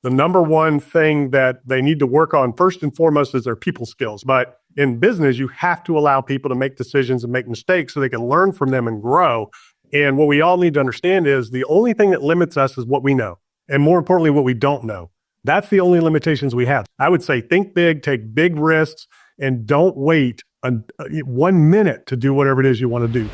the number one thing that they need to work on first and foremost is their people skills. But in business, you have to allow people to make decisions and make mistakes so they can learn from them and grow. And what we all need to understand is the only thing that limits us is what we know. And more importantly, what we don't know. That's the only limitations we have. I would say think big, take big risks, and don't wait 1 minute to do whatever it is you want to do.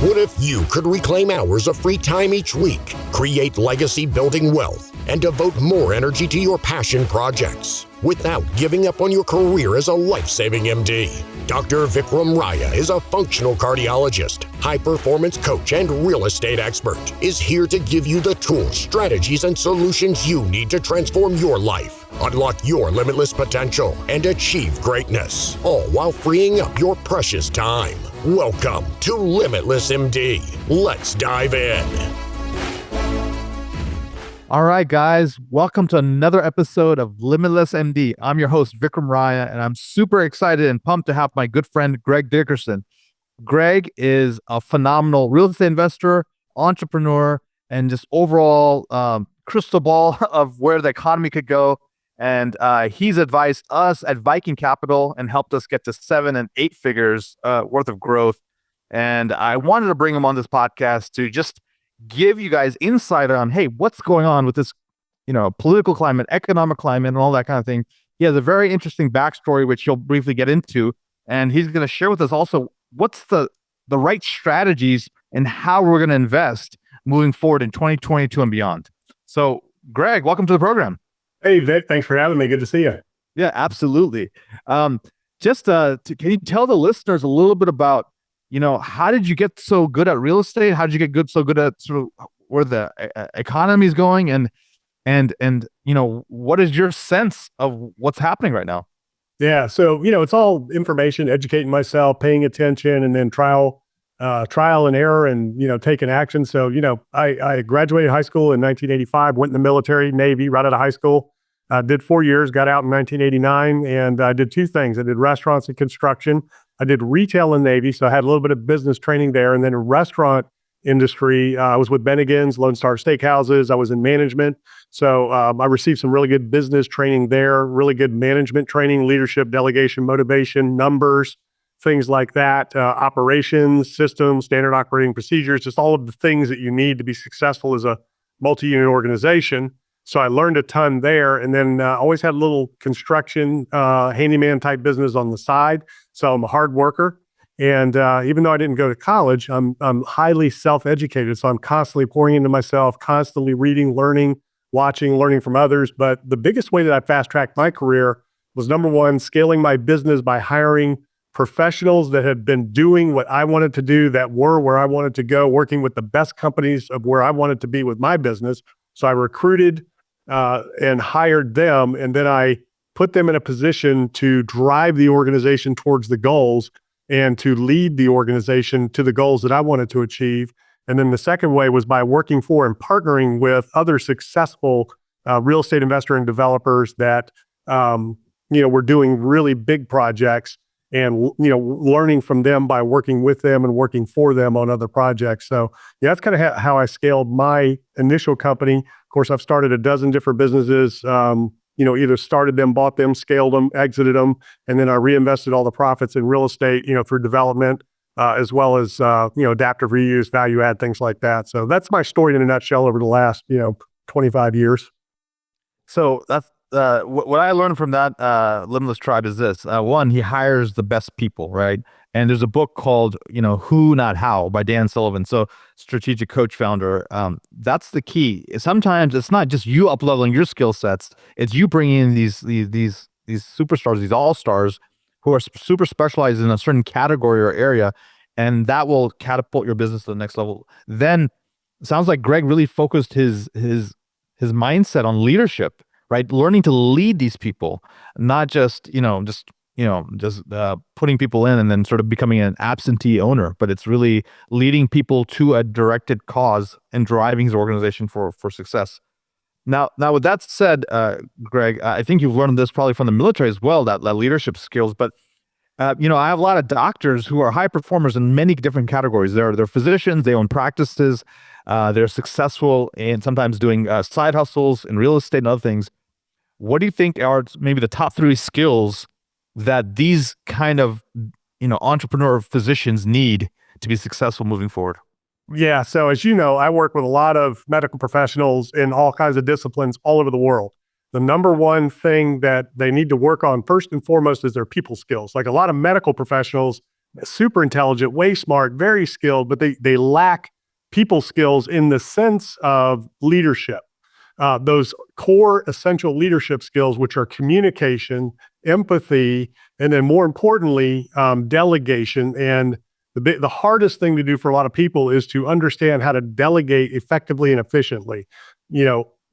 What if you could reclaim hours of free time each week, create legacy building wealth, and devote more energy to your passion projects without giving up on your career as a life-saving MD? Dr. Vikram Raya is a functional cardiologist, high-performance coach, and real estate expert, is here to give you the tools, strategies, and solutions you need to transform your life, unlock your limitless potential, and achieve greatness, all while freeing up your precious time. Welcome to Limitless MD. Let's dive in. All right, guys, welcome to another episode of Limitless MD. I'm your host, Vikram Raya, and I'm super excited and pumped to have my good friend, Greg Dickerson. Greg is a phenomenal real estate investor, entrepreneur, and just overall crystal ball of where the economy could go. And he's advised us at Viking Capital and helped us get to 7 and 8 figures worth of growth. And I wanted to bring him on this podcast to just give you guys insight on, hey, what's going on with this, political climate, economic climate, and all that kind of thing. He has a very interesting backstory, which he'll briefly get into. And he's going to share with us also what's the right strategies and how we're going to invest moving forward in 2022 and beyond. So, Greg, welcome to the program. Hey, Vic, thanks for having me. Good to see you. Yeah, absolutely. Can you tell the listeners a little bit about, how did you get so good at real estate? How did you get so good at sort of where the economy is going, and what is your sense of what's happening right now? Yeah, so it's all information, educating myself, paying attention, and then trial and error, and taking action. So I graduated high school in 1985, went in the military, Navy, right out of high school. Did 4 years, got out in 1989, and I did two things. I did restaurants and construction. I did retail in Navy, so I had a little bit of business training there. And then in restaurant industry, I was with Bennigan's, Lone Star Steakhouses. I was in management. So I received some really good business training there, really good management training, leadership, delegation, motivation, numbers, things like that, operations, systems, standard operating procedures, just all of the things that you need to be successful as a multi-unit organization. So I learned a ton there, and then always had a little construction, handyman type business on the side. So I'm a hard worker, and even though I didn't go to college, I'm highly self-educated. So I'm constantly pouring into myself, constantly reading, learning, watching, learning from others. But the biggest way that I fast-tracked my career was, number one, scaling my business by hiring professionals that had been doing what I wanted to do, that were where I wanted to go, working with the best companies of where I wanted to be with my business. So I recruited and hired them, and then I put them in a position to drive the organization towards the goals and to lead the organization to the goals that I wanted to achieve. And then the second way was by working for and partnering with other successful real estate investor and developers that were doing really big projects, and learning from them by working with them and working for them on other projects. So yeah, that's kind of how I scaled my initial company. Of course, I've started a dozen different businesses, either started them, bought them, scaled them, exited them, and then I reinvested all the profits in real estate, through development, as well as, adaptive reuse, value add, things like that. So that's my story in a nutshell over the last, 25 years. So that's, what I learned from that Limitless Tribe is this. One, he hires the best people, right? And there's a book called, Who, Not How by Dan Sullivan. So strategic coach founder. That's the key. Sometimes it's not just you up-leveling your skill sets. It's you bringing in these superstars, these all-stars who are super specialized in a certain category or area, and that will catapult your business to the next level. Then it sounds like Greg really focused his mindset on leadership, right? Learning to lead these people, not just putting people in and then sort of becoming an absentee owner, but it's really leading people to a directed cause and driving his organization for success. Now, with that said, Greg, I think you've learned this probably from the military as well, that leadership skills. But I have a lot of doctors who are high performers in many different categories. They're physicians, they own practices, they're successful and sometimes doing side hustles in real estate and other things. what do you think are maybe the top 3 skills that these kind of, entrepreneur physicians need to be successful moving forward? Yeah. So as you know, I work with a lot of medical professionals in all kinds of disciplines all over the world. The number one thing that they need to work on first and foremost is their people skills. Like a lot of medical professionals, super intelligent, way smart, very skilled, but they lack people skills in the sense of leadership. Those core essential leadership skills, which are communication, empathy, and then more importantly, delegation. And the hardest thing to do for a lot of people is to understand how to delegate effectively and efficiently.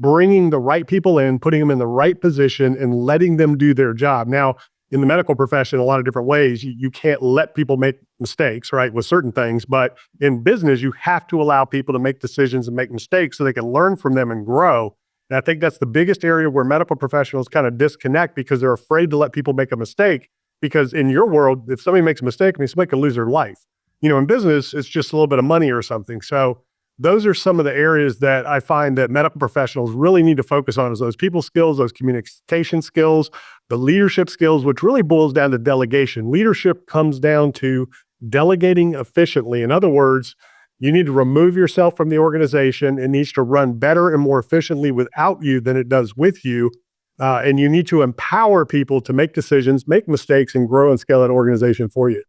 Bringing the right people in, putting them in the right position, and letting them do their job. Now, in the medical profession, a lot of different ways, you can't let people make mistakes, right, with certain things. But in business, you have to allow people to make decisions and make mistakes so they can learn from them and grow. And I think that's the biggest area where medical professionals kind of disconnect because they're afraid to let people make a mistake. Because in your world, if somebody makes a mistake, somebody could lose their life. In business, it's just a little bit of money or something. So those are some of the areas that I find that medical professionals really need to focus on, is those people skills, those communication skills, the leadership skills, which really boils down to delegation. Leadership comes down to delegating efficiently. In other words, you need to remove yourself from the organization. It needs to run better and more efficiently without you than it does with you. And you need to empower people to make decisions, make mistakes, and grow and scale that organization for you.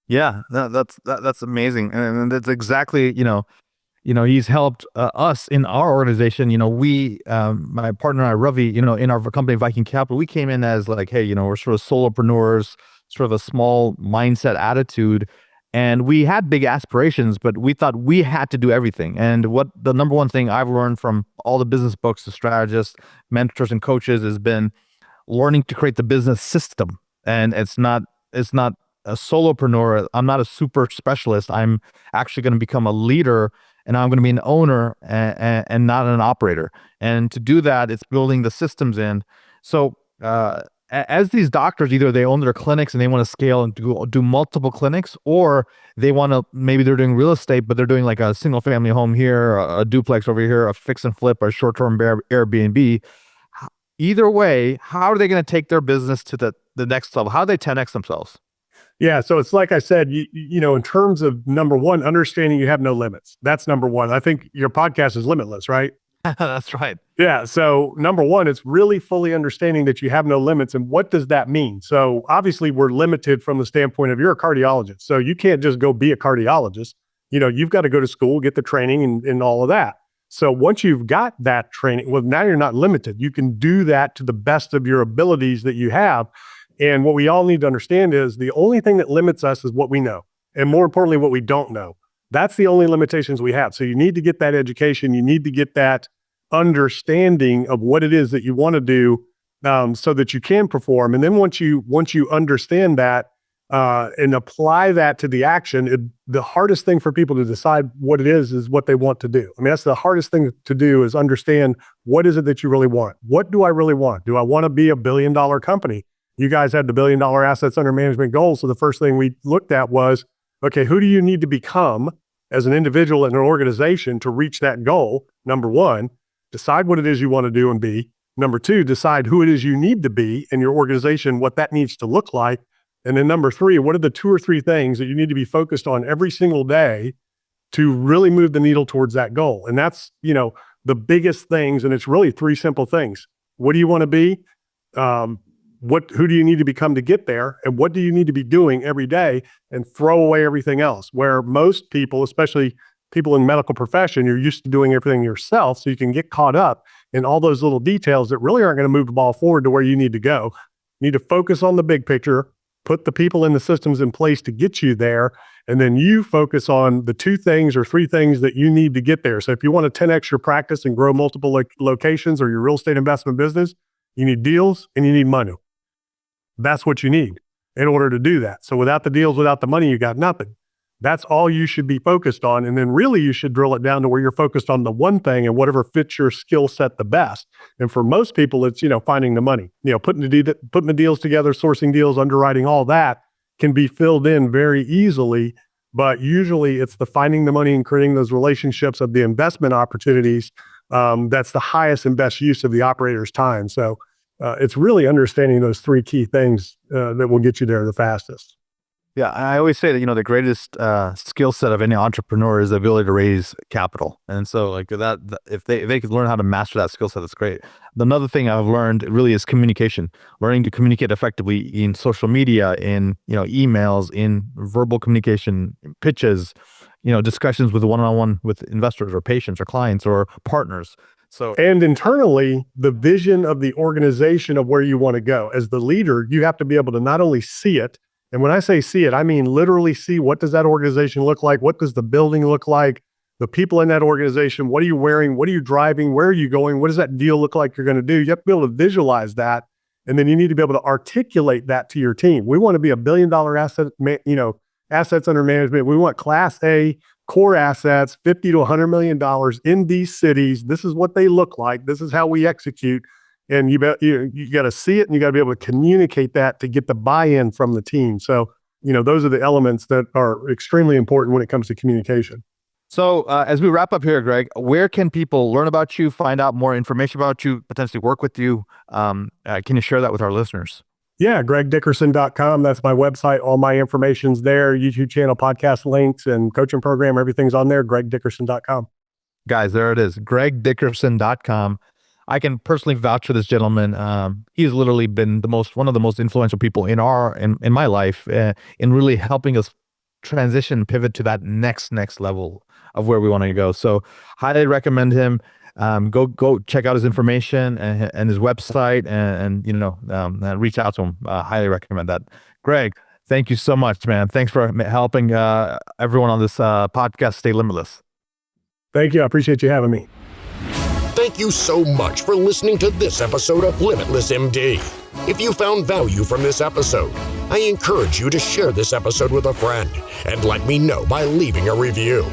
Yeah, that's amazing. And that's exactly, he's helped us in our organization. We, my partner and I, Ravi, in our company, Viking Capital, we came in as like, hey, we're sort of solopreneurs, sort of a small mindset attitude. And we had big aspirations, but we thought we had to do everything. And what the number one thing I've learned from all the business books, the strategists, mentors, and coaches has been learning to create the business system. And it's not a solopreneur. I'm not a super specialist. I'm actually going to become a leader, and I'm going to be an owner and not an operator. And to do that, it's building the systems in. So as these doctors, either they own their clinics and they want to scale and do multiple clinics, or maybe they're doing real estate, but they're doing like a single family home here, a duplex over here, a fix and flip, or a short-term Airbnb. Either way, how are they going to take their business to the next level? How do they 10x themselves? Yeah. So it's like I said, in terms of number one, understanding you have no limits. That's number one. I think your podcast is limitless, right? That's right. Yeah. So number one, it's really fully understanding that you have no limits. And what does that mean? So obviously we're limited from the standpoint of you're a cardiologist. So you can't just go be a cardiologist. You've got to go to school, get the training and all of that. So once you've got that training, well, now you're not limited. You can do that to the best of your abilities that you have. And what we all need to understand is the only thing that limits us is what we know. And more importantly, what we don't know. That's the only limitations we have. So you need to get that education. You need to get that understanding of what it is that you want to do so that you can perform. And then once you understand that and apply that to the action, the hardest thing for people to decide what it is what they want to do. I mean, that's the hardest thing to do, is understand what is it that you really want? What do I really want? Do I want to be a $1 billion company? You guys had the $1 billion assets under management goal. So the first thing we looked at was, okay, who do you need to become as an individual in an organization to reach that goal? Number one, decide what it is you want to do and be. Number two, decide who it is you need to be in your organization, what that needs to look like. And then number three, what are the 2 or 3 things that you need to be focused on every single day to really move the needle towards that goal? And that's, the biggest things. And it's really 3 simple things. What do you want to be? Who do you need to become to get there? And what do you need to be doing every day? And throw away everything else. Where most people, especially people in medical profession, you're used to doing everything yourself. So you can get caught up in all those little details that really aren't going to move the ball forward to where you need to go. You need to focus on the big picture, put the people and the systems in place to get you there. And then you focus on the 2 things or 3 things that you need to get there. So if you want to 10x your practice and grow multiple locations or your real estate investment business, you need deals and you need money. That's what you need in order to do that. So without the deals, without the money, you got nothing. That's all you should be focused on. And then really you should drill it down to where you're focused on the one thing and whatever fits your skill set the best. And for most people, it's, finding the money, putting the deals together, sourcing deals, underwriting, all that can be filled in very easily. But usually it's the finding the money and creating those relationships of the investment opportunities. That's the highest and best use of the operator's time. So it's really understanding those three key things that will get you there the fastest. Yeah, I always say that, the greatest skill set of any entrepreneur is the ability to raise capital. And so like if they could learn how to master that skill set, that's great. Another thing I've learned really is communication, learning to communicate effectively in social media, in, emails, in verbal communication, pitches, discussions with one-on-one with investors or patients or clients or partners. And internally, the vision of the organization of where you want to go. As the leader, you have to be able to not only see it, and when I say see it, I mean literally see, what does that organization look like? What does the building look like? The people in that organization, what are you wearing? What are you driving? Where are you going? What does that deal look like you're going to do? You have to be able to visualize that. And then you need to be able to articulate that to your team. We want to be $1 billion assets under management. We want Class A core assets, $50 to $100 million in these cities. This is what they look like. This is how we execute. And you got to see it, and you got to be able to communicate that to get the buy-in from the team. So, those are the elements that are extremely important when it comes to communication. So as we wrap up here, Greg, where can people learn about you, find out more information about you, potentially work with you? Can you share that with our listeners? Yeah, gregdickerson.com. That's my website. All my information's there. YouTube channel, podcast links, and coaching program. Everything's on there, gregdickerson.com. Guys, there it is, gregdickerson.com. I can personally vouch for this gentleman. He's literally been one of the most influential people in my life in really helping us transition, pivot to that next level of where we want to go. So highly recommend him. Go check out his information and his website and reach out to him. Highly recommend that. Greg, thank you so much, man. Thanks for helping everyone on this podcast stay limitless. Thank you. I appreciate you having me. Thank you so much for listening to this episode of Limitless MD. If you found value from this episode, I encourage you to share this episode with a friend and let me know by leaving a review.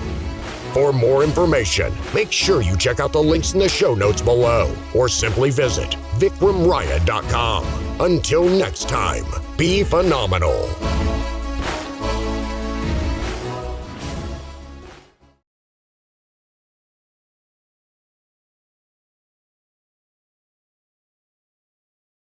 For more information, make sure you check out the links in the show notes below or simply visit vikramraya.com. Until next time, be phenomenal.